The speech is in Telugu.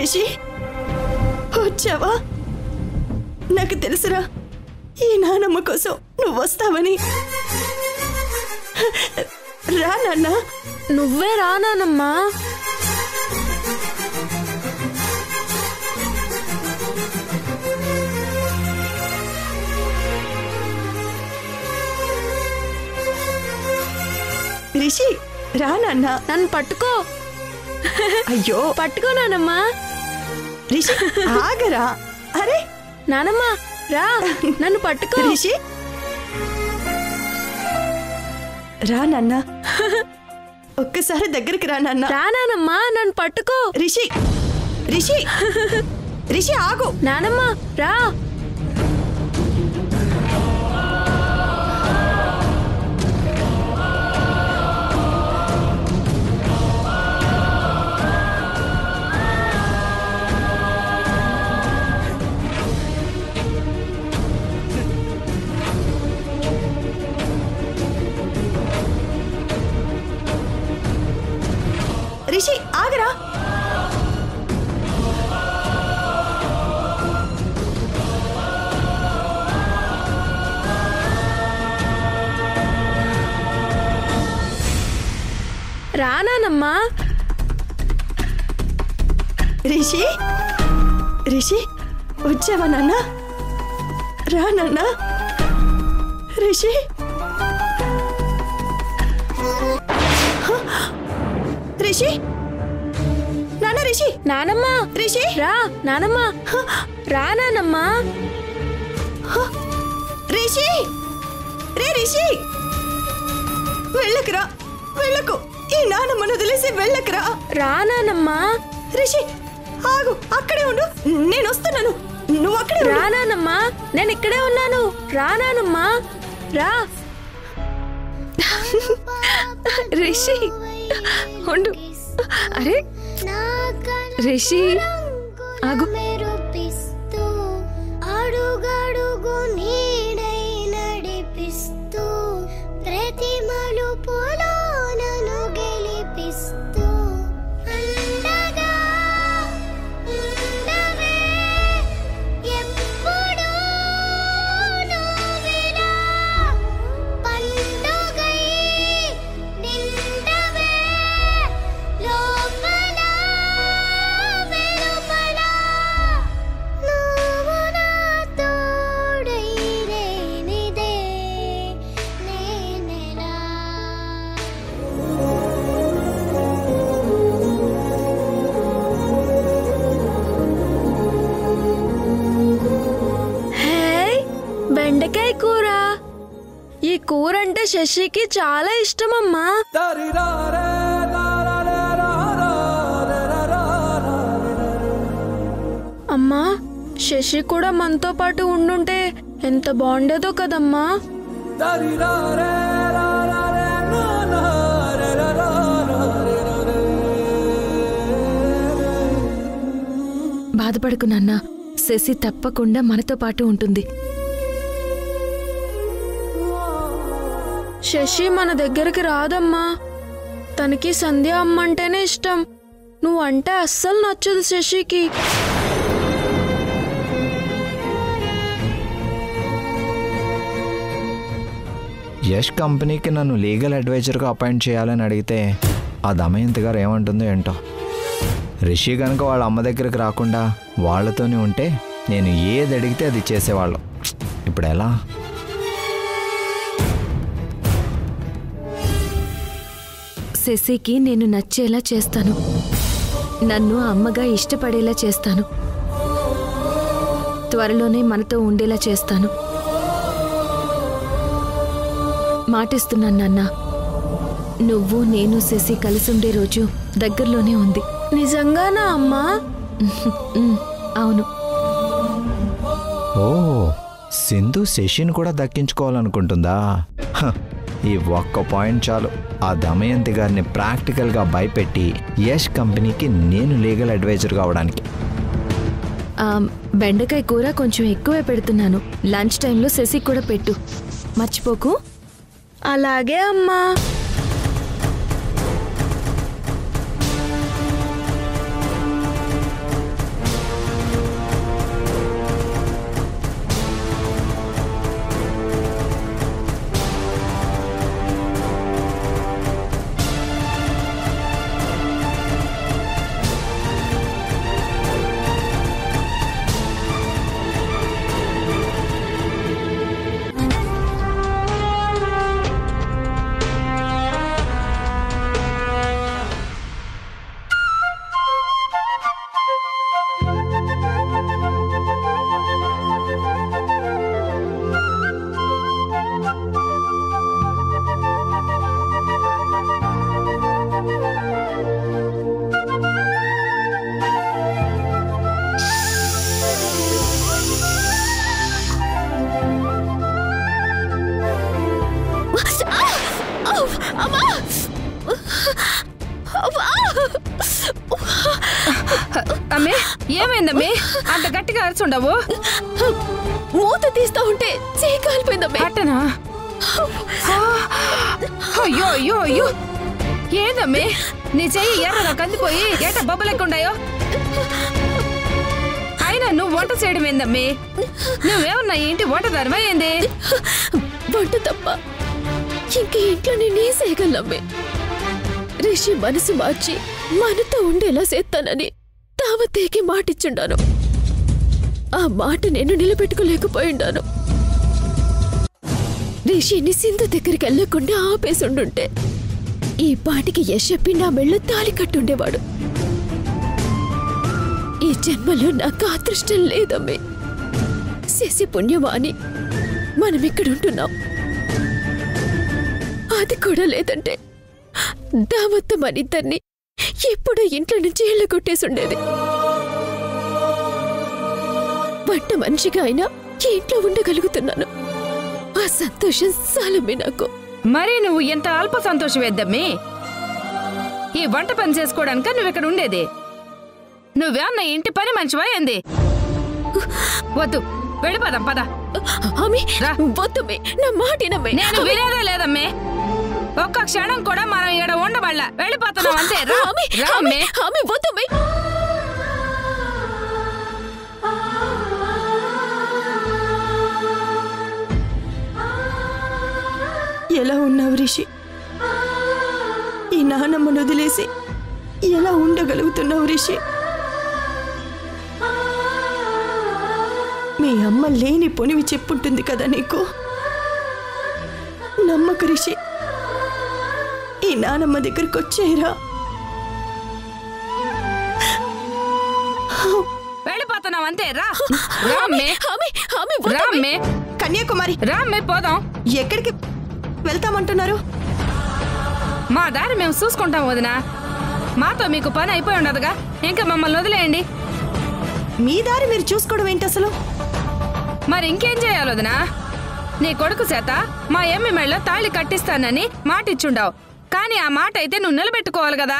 రిషి వచ్చావా? నాకు తెలుసురా ఈ నానమ్మ కోసం నువ్వు వస్తావని. రా నాన్న. నువ్వే రా నానమ్మా. రిషి రా నాన్న. నన్ను పట్టుకో. అయ్యో పట్టుకో నానమ్మా. రిషి ఆగరా. అరే నానమ్మా రా, నన్ను పట్టుకో. రిషి రా నాన్న. ఒక్కసారి దగ్గరికి రా నాన్న. రా నానమ్మా, నన్ను పట్టుకో. రిషి రిషి రిషి ఆగు. నానమ్మా రా. రిషి ఆగరా. రా నానమ్మా. రిషి రిషి వచ్చావా నాన్న? రా నాన్న. రిషి రిషి నాన్న. రిషి నానమ్మా. రిషి రా నానమ్మా. రా నానమ్మా. రిషి రే రిషి వెళ్ళకురా. వెళ్ళకు. ఈ నానమ్మను వదిలేసి వెళ్ళకురా. రా నానమ్మా. రిషి ఆగు. అక్కడే ఉండు. నేను వస్తున్నాను. నువ్వు అక్కడే రా నానమ్మా. నేను ఇక్కడే ఉన్నాను. రా నానమ్మా. రా. రిషి ఉండు. అరే రిషి ఆగు. అడుగడుగు నీడై నడిపిస్తూ ప్రతి మలుపులో నన్ను గెలిపిస్తూ అండగా ఉండవే ఎప్పుడూ నువ్విలా పండుగై నిండవే లోపల వెలుపల నువ్వు నా తోడై లేనిదే నేనెలా. హే, బెండకాయ కూర. ఈ కూర అంటే శశికి చాలా ఇష్టమమ్మా. అమ్మా, శశి కూడా మనతో పాటు ఉండుంటే ఎంత బాగుండేదో కదమ్మా. బాధపడకు నాన్న, శశి తప్పకుండా మనతో పాటు ఉంటుంది. శశి మన దగ్గరికి రాదమ్మా. తనకి సంధ్య అమ్మంటేనే ఇష్టం. నువ్వంటే అస్సలు నచ్చదు శశికి. యష్ కంపెనీకి నన్ను లీగల్ అడ్వైజర్గా అపాయింట్ చేయాలని అడిగితే ఆ దమయంతి గారు ఏమంటుందో ఏంటో. రిషి కనుక వాళ్ళ అమ్మ దగ్గరికి రాకుండా వాళ్ళతోనే ఉంటే నేను ఏది అడిగితే అది చేసేవాళ్ళం. ఇప్పుడు ఎలా? శశికి నేను నచ్చేలా చేస్తాను. నన్ను అమ్మగా ఇష్టపడేలా చేస్తాను. త్వరలోనే మనతో ఉండేలా చేస్తాను. మాటిస్తున్నాను నాన్న. నువ్వు నేను శశి కలిసి ఉండే రోజు దగ్గరలోనే ఉంది. నిజంగానా అమ్మా? అవును. ఓ, సింధు శశిని కూడా దక్కించుకోవాలనుకుంటుందా? ఈ ఒక్క పాయింట్ చాలు ఆ దమయంతి గారిని ప్రాక్టికల్గా భయపెట్టి యష్ కంపెనీకి నేను లీగల్ అడ్వైజర్ కావడానికి. బెండకాయ కూర కొంచెం ఎక్కువే పెడుతున్నాను. లంచ్ టైంలో శశి కూడా పెట్టు, మర్చిపోకు. అలాగే అమ్మా. అమ్మే ఏమైందమ్మే అంత గట్టిగా అరుచుండవు? మూత తీస్తా ఉంటే చేయి కాలిపోయిందమ్మే. అట్టనా? అయ్యో అయ్యో అయ్యో ఏందమ్మే నీ చెయ్యి ఎర్రగా కందిపోయి ఏట బొబ్బలెక్కుండాయో? అయినా నువ్వు వంట చేయడం ఏందమ్మే? నువ్వేమన్నా ఏంటి వంటదానివా ఏంది? వంట తప్ప ఇంక ఇంట్లో నేనే చేయగలమ్మే. రిషి మనసు మార్చి మనతో ఉండేలా చేస్తానని తావతేకి మాటిచ్చుండాను. ఆ మాట నేను నిలబెట్టుకోలేకపోయిండాను. రిషిని సింధు దగ్గరికి వెళ్లకుండా ఆపేసుండుంటే ఈ పాటికి యశ్ చెప్పి నా మెళ్ళ తాలి కట్టుండేవాడు. ఈ జన్మలో నాకు అదృష్టం లేదమ్మే. శశి పుణ్యమా అని మనమిక్కడుంటున్నాం. అది కూడా లేదంటే దావత్త మనిద్దరిని ఎప్పుడో ఇంట్లో నుంచి ఇళ్ళ కొట్టేసుండేది. వంట మనిషిగా అయినా ఈ ఇంట్లో ఉండగలుగుతున్నాను. ఆ సంతోషం చాలమ్మే నాకు. మరి నువ్వు ఎంత అల్ప సంతోషం వేద్దమ్మి? ఈ వంట పని చేసుకోవడానిక నువ్వు ఇక్కడ ఉండేది? నువ్వేమన్నా ఇంటి పని మంచివా ఏంది? వద్దు వెళ్ళిపోదాం పద. వద్దమ్మే, నా మాటినమ్మే. నేను వినేదే లేదమ్మే. ఒక్క క్షణం కూడా మనం ఇక్కడ ఉండబడలా. వెళ్ళిపోతున్నాం అంతే. వద్దమ్మే. ఎలా ఉన్నావు రిషి? ఈ నానమ్మను వదిలేసి ఎలా ఉండగలుగుతున్నావు రిషి? మీ అమ్మ లేని పొనివి చెప్పుంటుంది కదా నీకు. నమ్మకు రిషి, ఈ నానమ్మ దగ్గరికి వచ్చేయరా. వెళ్ళిపోతున్నాం అంతే. రామ్మే కన్యాకుమారి రామ్మే పోదాం. ఎక్కడికి వెళ్తామంటున్నారు? మా దారి మేము చూసుకుంటాం వదినా. మాతో మీకు పని అయిపోయి ఉండదుగా, ఇంకా మమ్మల్ని వదిలేయండి. మీ దారి మీరు చూసుకోవడం ఏంటి అసలు? మరి ఇంకేం చేయాలి వదినా? నీ కొడుకు చేత మా ఎమ్మి మెళ్ళ తాళి కట్టిస్తానని మాటిచ్చుండావు. కానీ ఆ మాట అయితే నువ్వు నిలబెట్టుకోవాలి కదా.